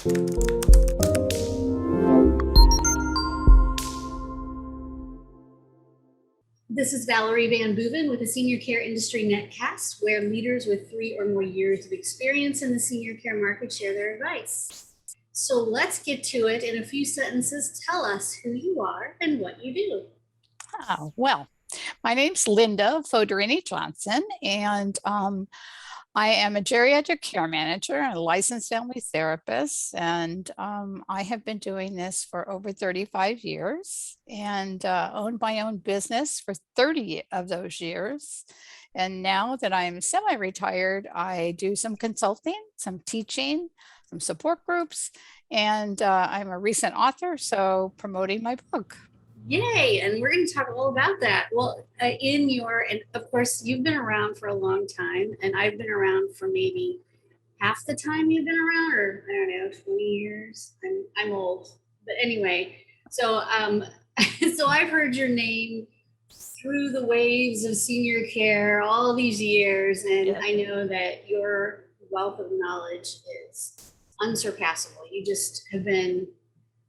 This is Valerie Van Boeven with the Senior Care Industry Netcast, where leaders with 3 or more years of experience in the senior care market share their advice. So let's get to it. In a few sentences, tell us who you are and what you do. Well, my name's Linda Fodrini-Johnson, and I am a geriatric care manager and a licensed family therapist, and I have been doing this for over 35 years and owned my own business for 30 of those years. And now that I'm semi-retired, I do some consulting, some teaching, some support groups, and I'm a recent author, so promoting my book. Yay, and we're going to talk all about that. Well, and of course, you've been around for a long time, and I've been around for maybe half the time you've been around, or I don't know, 20 years. I'm old, but anyway, so so I've heard your name through the waves of senior care all these years, and Yeah. I know that your wealth of knowledge is unsurpassable. You just have been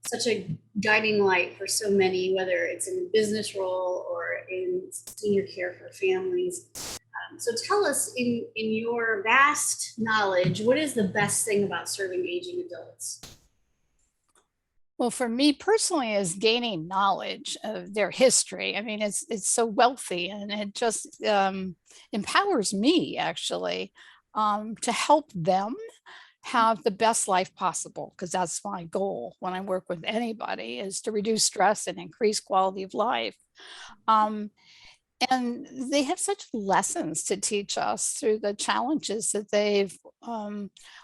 such a guiding light for so many, whether it's in a business role or in senior care for families. So tell us, in your vast knowledge, what is the best thing about serving aging adults? Well, for me personally, is gaining knowledge of their history. I mean, it's so wealthy, and it just empowers me actually to help them have the best life possible, because that's my goal when I work with anybody, is to reduce stress and increase quality of life. And they have such lessons to teach us through the challenges that they've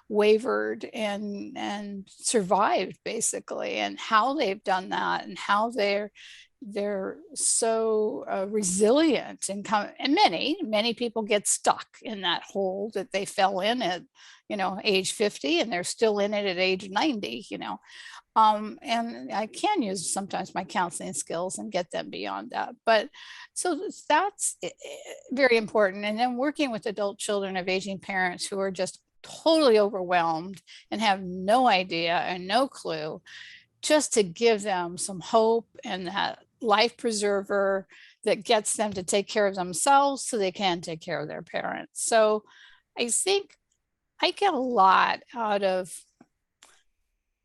wavered and survived, basically, and how they've done that, and how they're so resilient, and many people get stuck in that hole that they fell in at age 50, and they're still in it at age 90. And I can use sometimes my counseling skills and get them beyond that. But so that's very important. And then working with adult children of aging parents who are just totally overwhelmed and have no idea and no clue, just to give them some hope and that life preserver that gets them to take care of themselves so they can take care of their parents. So I think I get a lot out of,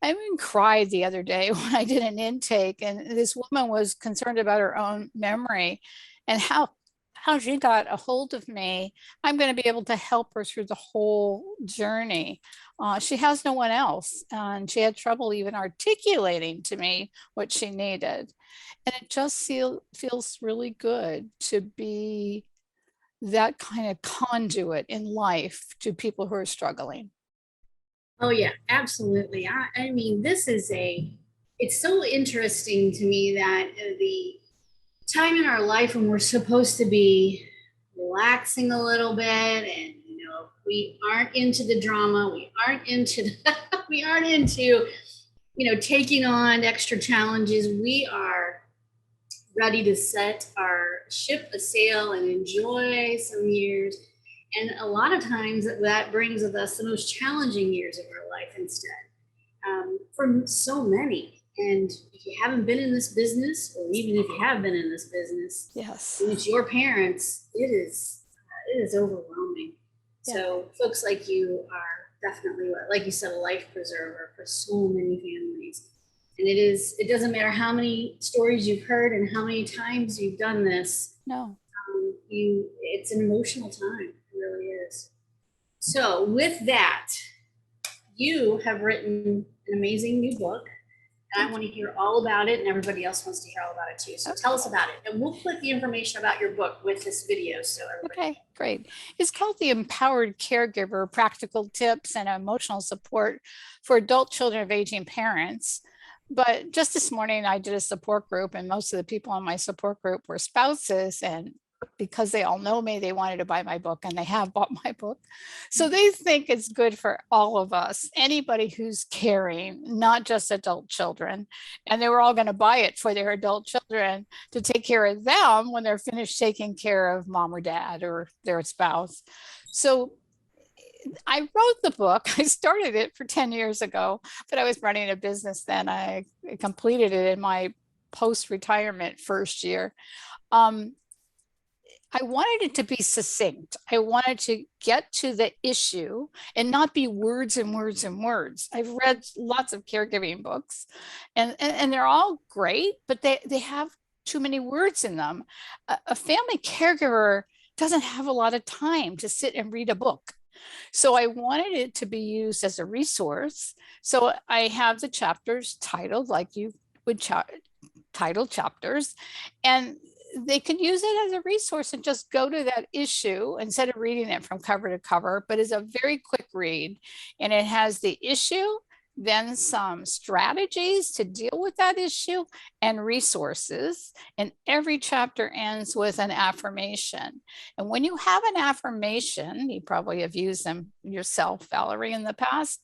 I even cried the other day when I did an intake, and this woman was concerned about her own memory and how she got a hold of me. I'm going to be able to help her through the whole journey. She has no one else, and she had trouble even articulating to me what she needed. And it just feels really good to be that kind of conduit in life to people who are struggling. Oh yeah, absolutely. I mean, it's so interesting to me that the time in our life when we're supposed to be relaxing a little bit, and we aren't into the drama, we aren't into taking on extra challenges. We are ready to set our ship a sail and enjoy some years. And a lot of times that brings with us the most challenging years of our life instead, for so many. And if you haven't been in this business, or even if you have been in this business, yes, and it's your parents, it is overwhelming. Yeah. So folks like you are definitely, like you said, a life preserver for so many families. And it doesn't matter how many stories you've heard and how many times you've done this. No. It's an emotional time. Really is. So with that, you have written an amazing new book, and I want to hear all about it, and everybody else wants to hear all about it too. So tell us about it, and we'll put the information about your book with this video. So okay, great. It's called The Empowered Caregiver: Practical Tips and Emotional Support for Adult Children of Aging Parents. But just this morning, I did a support group, and most of the people in my support group were spouses, and because they all know me, they wanted to buy my book, and they have bought my book. So they think it's good for all of us, anybody who's caring, not just adult children. And they were all going to buy it for their adult children to take care of them when they're finished taking care of mom or dad or their spouse. So I wrote the book. I started it for 10 years ago, but I was running a business then. I completed it in my post-retirement first year. Um, I wanted it to be succinct. I wanted to get to the issue and not be words and words and words. I've read lots of caregiving books and they're all great, but they have too many words in them. A family caregiver doesn't have a lot of time to sit and read a book. So I wanted it to be used as a resource. So I have the chapters titled like you would title chapters, and they can use it as a resource and just go to that issue instead of reading it from cover to cover, but it's a very quick read. And it has the issue, then some strategies to deal with that issue and resources. And every chapter ends with an affirmation. And when you have an affirmation, you probably have used them yourself, Valerie, in the past,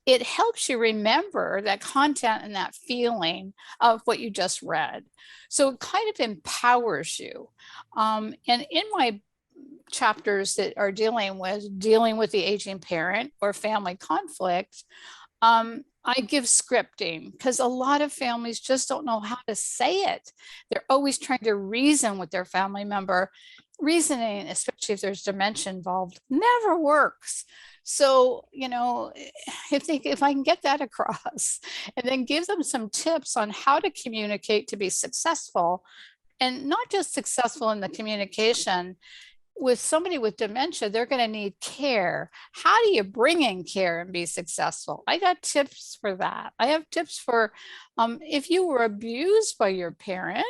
it helps you remember that content and that feeling of what you just read. So it kind of empowers you. And in my chapters that are dealing with the aging parent or family conflict, I give scripting because a lot of families just don't know how to say it. They're always trying to reason with their family member. Reasoning, especially if there's dementia involved, never works. So, if I can get that across and then give them some tips on how to communicate to be successful, and not just successful in the communication, with somebody with dementia, they're going to need care. How do you bring in care and be successful? I got tips for that. I have tips for if you were abused by your parent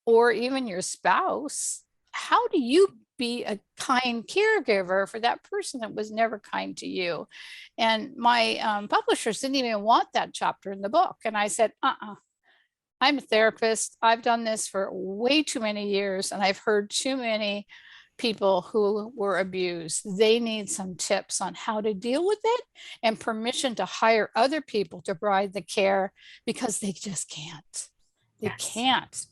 or even your spouse, how do you be a kind caregiver for that person that was never kind to you? And my publishers didn't even want that chapter in the book. And I said, I'm a therapist. I've done this for way too many years, and I've heard too many people who were abused. They need some tips on how to deal with it and permission to hire other people to provide the care because they just can't. They can't.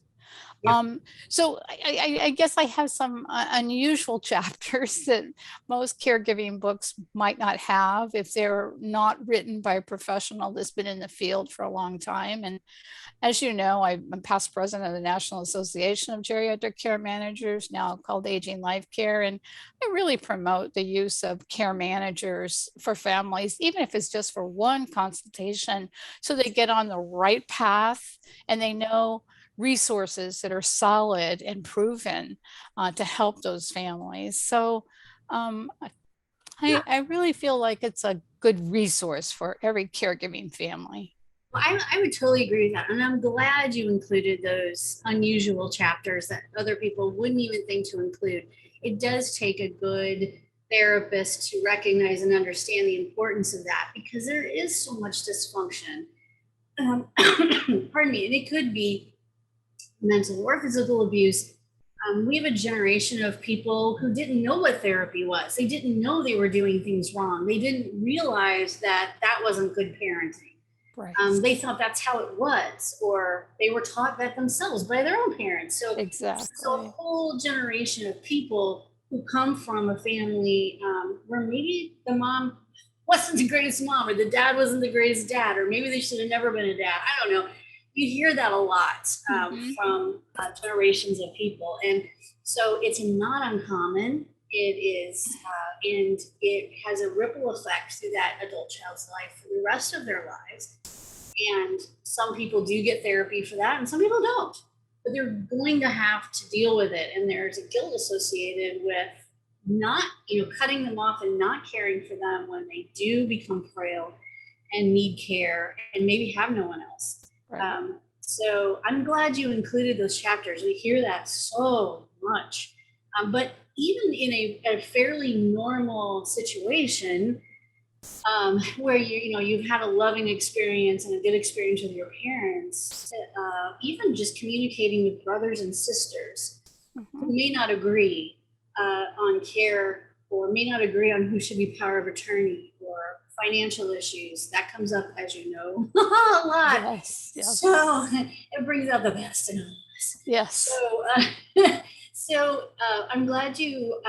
Yep. So I guess I have some unusual chapters that most caregiving books might not have if they're not written by a professional that's been in the field for a long time. And as you know, I'm past president of the National Association of Geriatric Care Managers, now called Aging Life Care. And I really promote the use of care managers for families, even if it's just for one consultation, so they get on the right path and they know resources that are solid and proven to help those families. So I really feel like it's a good resource for every caregiving family. Well, I would totally agree with that. And I'm glad you included those unusual chapters that other people wouldn't even think to include. It does take a good therapist to recognize and understand the importance of that because there is so much dysfunction. Pardon me. And it could be mental or physical abuse. We have a generation of people who didn't know what therapy was. They didn't know they were doing things wrong. They didn't realize that that wasn't good parenting. Right. They thought that's how it was, or they were taught that themselves by their own parents. So, exactly. So a whole generation of people who come from a family where maybe the mom wasn't the greatest mom, or the dad wasn't the greatest dad, or maybe they should have never been a dad. I don't know. You hear that a lot from generations of people. And so it's not uncommon. It is, and it has a ripple effect through that adult child's life for the rest of their lives. And some people do get therapy for that, and some people don't. But they're going to have to deal with it. And there's a guilt associated with not, cutting them off and not caring for them when they do become frail and need care and maybe have no one else. Right. So I'm glad you included those chapters. We hear that so much. But even in a fairly normal situation, where you've had a loving experience and a good experience with your parents, even just communicating with brothers and sisters who may not agree on care, or may not agree on who should be power of attorney, or financial issues, that comes up, as you know, a lot. Yes. So it brings out the best in all of us. Yes. So I'm glad you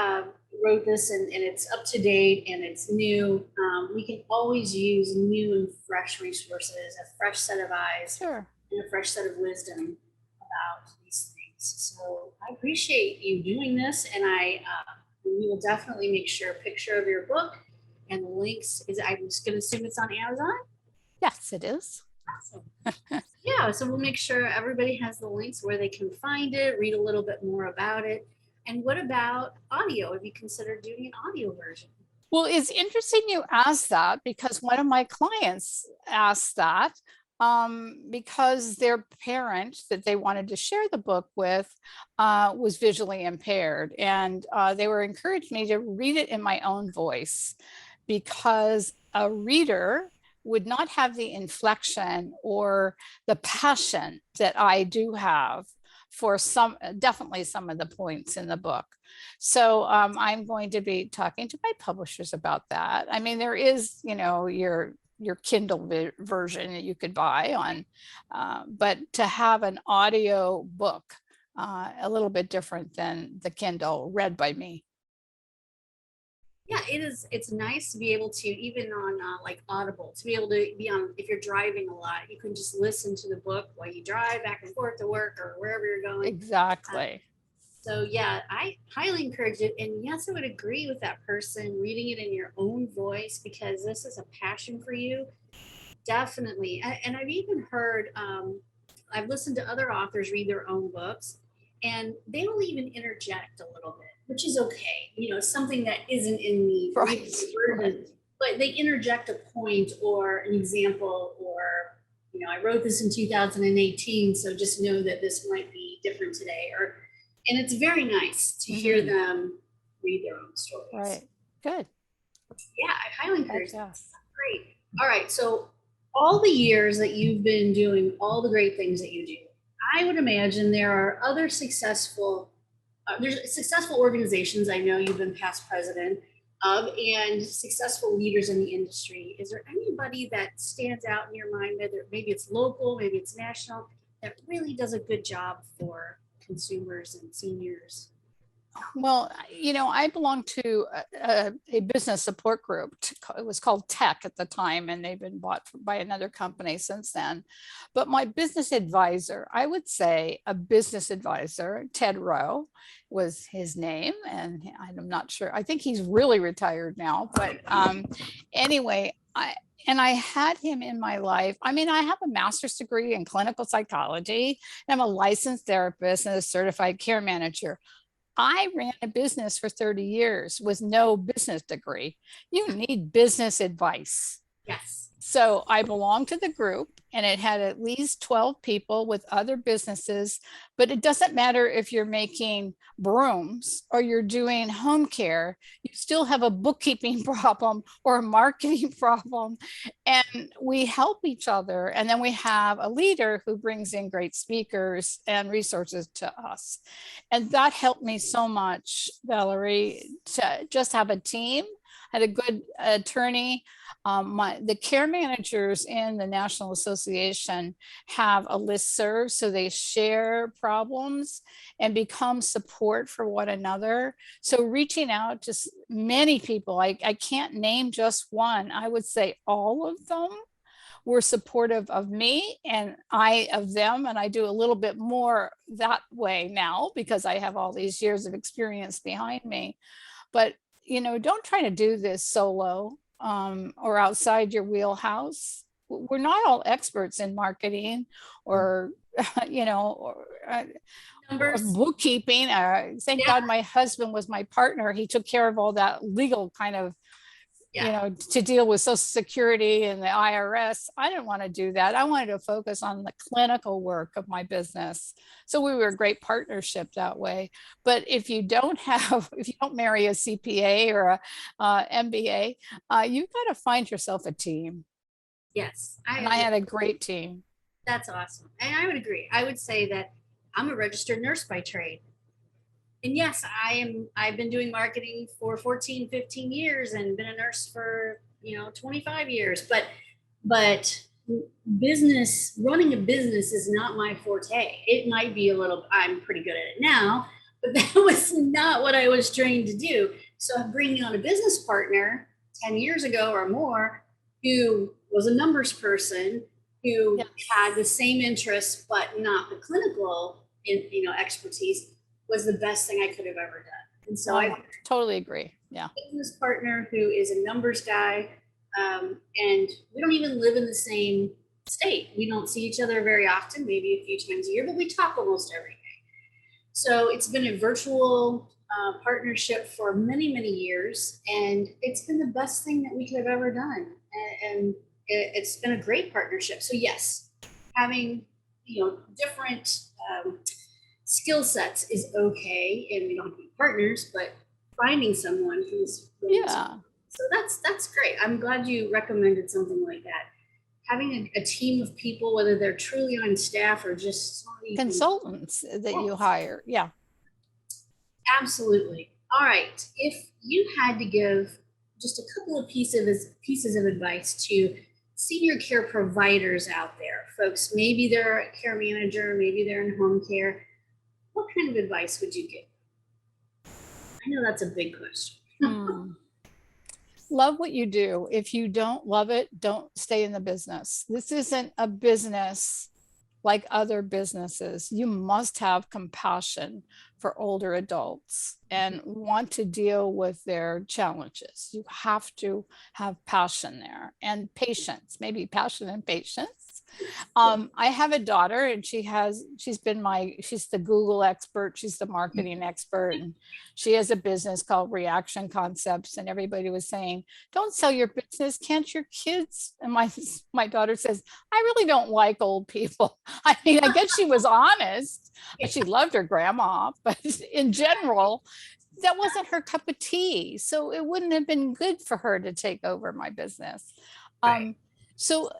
wrote this and it's up to date and it's new. We can always use new and fresh resources, a fresh set of eyes, Sure. and a fresh set of wisdom about these things. So I appreciate you doing this, and we will definitely make sure a picture of your book and the links is. I'm just going to assume it's on Amazon. Yes, it is. Awesome. Yeah, so we'll make sure everybody has the links where they can find it, read a little bit more about it. And what about audio? Have you considered doing an audio version? Well, it's interesting you asked that because one of my clients asked that because their parent that they wanted to share the book with was visually impaired. And they were encouraged me to read it in my own voice because a reader would not have the inflection or the passion that I do have for definitely some of the points in the book. So I'm going to be talking to my publishers about that. I mean, there is, your Kindle version that you could buy on, but to have an audio book, a little bit different than the Kindle read by me. Yeah, it is. It's nice to be able to, even on like Audible, to be able to be on, if you're driving a lot, you can just listen to the book while you drive back and forth to work or wherever you're going. Exactly. So yeah, I highly encourage it. And yes, I would agree with that person reading it in your own voice because this is a passion for you. Definitely. And I've even heard, I've listened to other authors read their own books and they will even interject a little bit, which is okay. Something that isn't in the Right. version, but they interject a point or an example or, I wrote this in 2018, so just know that this might be different today. And it's very nice to hear them read their own stories. Right. Good. Yeah, I highly encourage that. Yes. Great. All right. So all the years that you've been doing all the great things that you do, I would imagine there are other there's successful organizations I know you've been past president of and successful leaders in the industry. Is there anybody that stands out in your mind, whether maybe it's local, maybe it's national, that really does a good job for consumers and seniors? Well, I belong to a business support group. It was called Tech at the time, and they've been bought by another company since then. But my business advisor, I would say a business advisor, Ted Rowe was his name. And I'm not sure, I think he's really retired now. But anyway, I had him in my life. I mean, I have a master's degree in clinical psychology, and I'm a licensed therapist and a certified care manager. I ran a business for 30 years with no business degree. You need business advice. Yes. So I belonged to the group and it had at least 12 people with other businesses, but it doesn't matter if you're making brooms or you're doing home care, you still have a bookkeeping problem or a marketing problem. And we help each other. And then we have a leader who brings in great speakers and resources to us. And that helped me so much, Valerie, to just have a team. I had a good attorney. The care managers in the National Association have a listserv, so they share problems and become support for one another. So reaching out to many people, I can't name just one. I would say all of them were supportive of me and I of them. And I do a little bit more that way now because I have all these years of experience behind me. But don't try to do this solo or outside your wheelhouse. We're not all experts in marketing or, or bookkeeping. Thank God my husband was my partner. He took care of all that legal kind of, to deal with Social Security and the IRS. I didn't want to do that. I wanted to focus on the clinical work of my business. So we were a great partnership that way. But if you don't marry a CPA or a MBA, you've got to find yourself a team. Yes. I had a great team. That's awesome. And I would agree. I would say that I'm a registered nurse by trade. And yes, I've been doing marketing for 14, 15 years and been a nurse for, 25 years, but running a business is not my forte. It might be I'm pretty good at it now, but that was not what I was trained to do. So I'm bringing on a business partner 10 years ago or more who was a numbers person who had the same interests but not the clinical expertise was the best thing I could have ever done. And so I totally agree. Yeah. a business partner who is a numbers guy, and we don't even live in the same state. We don't see each other very often, maybe a few times a year, but we talk almost every day. So it's been a virtual partnership for many, many years, and it's been the best thing that we could have ever done. And it's been a great partnership. So yes, having different skill sets is okay, and we don't have to be partners, but finding someone who's really so that's great. I'm glad you recommended something like that. Having a team of people, whether they're truly on staff or just consultants that you hire. Yeah. Absolutely. All right. If you had to give just a couple of pieces of advice to senior care providers out there, folks, maybe they're a care manager, maybe they're in home care, what kind of advice would you give? I know that's a big question. Love what you do. If you don't love it, don't stay in the business. This isn't a business like other businesses. You must have compassion for older adults and want to deal with their challenges. You have to have passion there and patience, maybe passion and patience. I have a daughter and she's the Google expert. She's the marketing expert. And she has a business called Reaction Concepts. And everybody was saying, don't sell your business. Can't your kids? And my daughter says, I really don't like old people. I mean, I guess she was honest. She loved her grandma, but in general, that wasn't her cup of tea. So it wouldn't have been good for her to take over my business. Right. So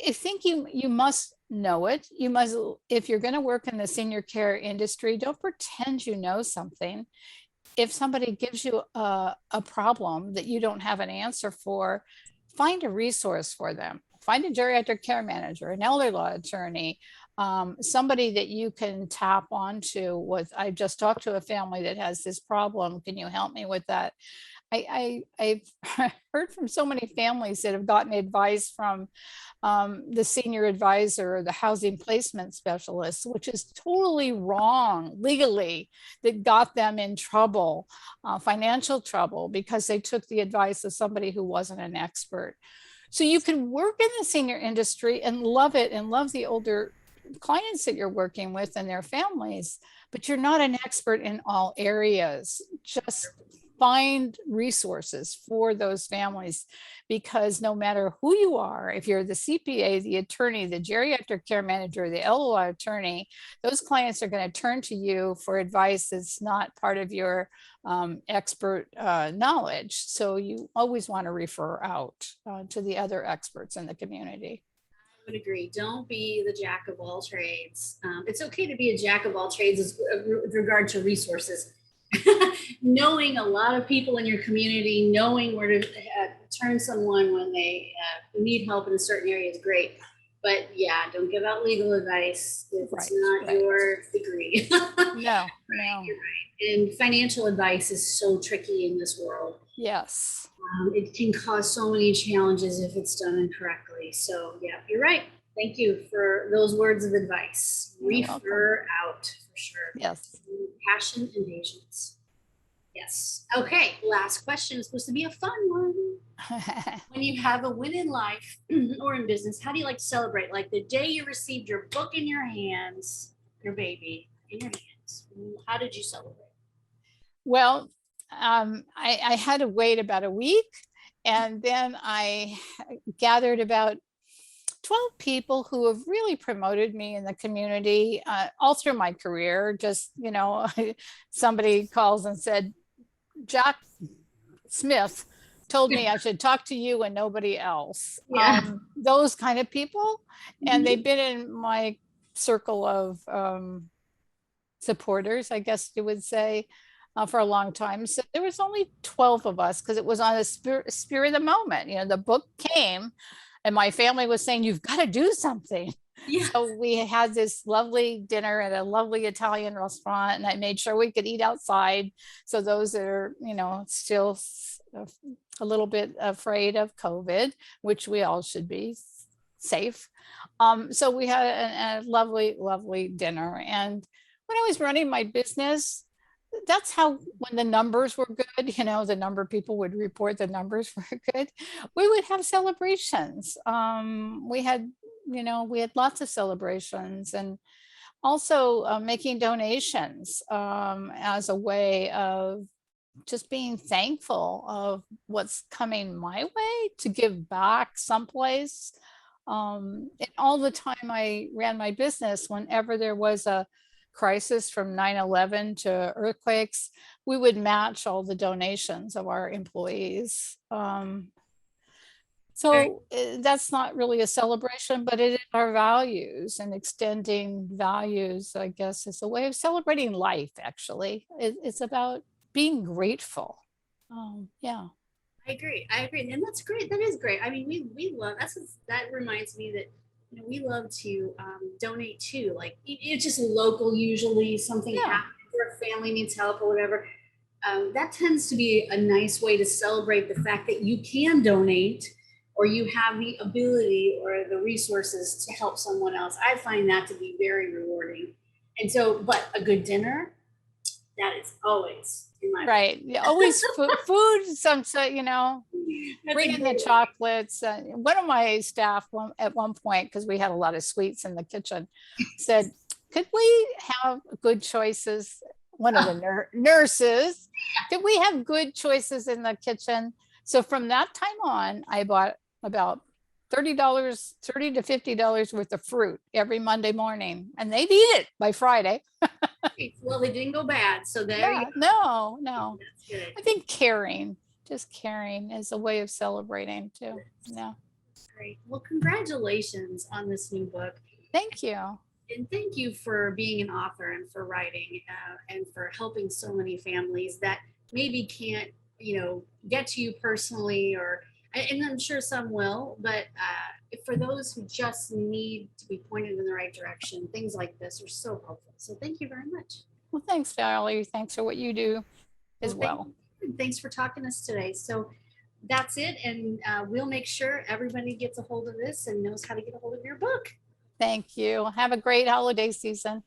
I think you must know it. You must, if you're going to work in the senior care industry, don't pretend you know something. If somebody gives you a problem that you don't have an answer for, find a resource for them. Find a geriatric care manager, an elder law attorney, somebody that you can tap onto with, I just talked to a family that has this problem. Can you help me with that? I've heard from so many families that have gotten advice from the senior advisor or the housing placement specialist, which is totally wrong legally, that got them in trouble, financial trouble, because they took the advice of somebody who wasn't an expert. So you can work in the senior industry and love it and love the older clients that you're working with and their families, but you're not an expert in all areas. Just find resources for those families, because no matter who you are, if you're the CPA, the attorney, the geriatric care manager, the LOI attorney, those clients are going to turn to you for advice that's not part of your expert knowledge. So you always want to refer out to the other experts in the community. I would agree. Don't be the jack of all trades. It's okay to be a jack of all trades with regard to resources. Knowing a lot of people in your community, knowing where to turn someone when they need help in a certain area is great. But yeah, don't give out legal advice if it's not your degree. No. You're right. And financial advice is so tricky in this world. Yes. It can cause so many challenges if it's done incorrectly. So yeah, you're right. Thank you for those words of advice. Refer out for sure. Yes. Passion and patience. Yes. Okay. Last question is supposed to be a fun one. When you have a win in life or in business, how do you like to celebrate? Like the day you received your book in your hands, your baby in your hands. How did you celebrate? Well, I had to wait about a week, and then I gathered about 12 people who have really promoted me in the community all through my career. Just, somebody calls and said, Jack Smith told me I should talk to you and nobody else. Yeah. Those kind of people. And they've been in my circle of supporters, I guess you would say, for a long time. So there was only 12 of us because it was on a spirit of the moment. The book came and my family was saying, you've got to do something. Yeah. So we had this lovely dinner at a lovely Italian restaurant, and I made sure we could eat outside. So those that are, still a little bit afraid of COVID, which we all should be safe. So we had a lovely, lovely dinner. And when I was running my business, that's how, when the numbers were good, the number of people would report the numbers were good, we would have celebrations. We had lots of celebrations, and also making donations as a way of just being thankful of what's coming my way to give back someplace. And all the time I ran my business, whenever there was a crisis from 9/11 to earthquakes, we would match all the donations of our employees. So that's not really a celebration, but it is our values, and extending values, I guess, is a way of celebrating life, actually. It's about being grateful. Yeah. I agree. I agree. And that's great. That is great. I mean, we love, that reminds me that, we love to donate too. Like it's just local, usually something Yeah. happens or a family needs help or whatever. That tends to be a nice way to celebrate the fact that you can donate, or you have the ability or the resources to help someone else. I find that to be very rewarding. And so, but a good dinner, that is always in my Right. Yeah, always food, That's bring in the chocolates. One of my staff at one point, because we had a lot of sweets in the kitchen, said, could we have good choices? One of the nurses, could we have good choices in the kitchen? So from that time on, I bought about $30 to $50 worth of fruit every Monday morning, and they'd eat it by Friday. Well, they didn't go bad. So there you go. No. That's good. I think just caring is a way of celebrating too. Yeah. Great. Well, congratulations on this new book. Thank you. And thank you for being an author and for writing and for helping so many families that maybe can't, get to you personally, and I'm sure some will, but for those who just need to be pointed in the right direction, things like this are so helpful. So thank you very much. Well, thanks, Valerie. Thanks for what you do as well. Thanks for talking to us today. So that's it. And we'll make sure everybody gets a hold of this and knows how to get a hold of your book. Thank you. Have a great holiday season.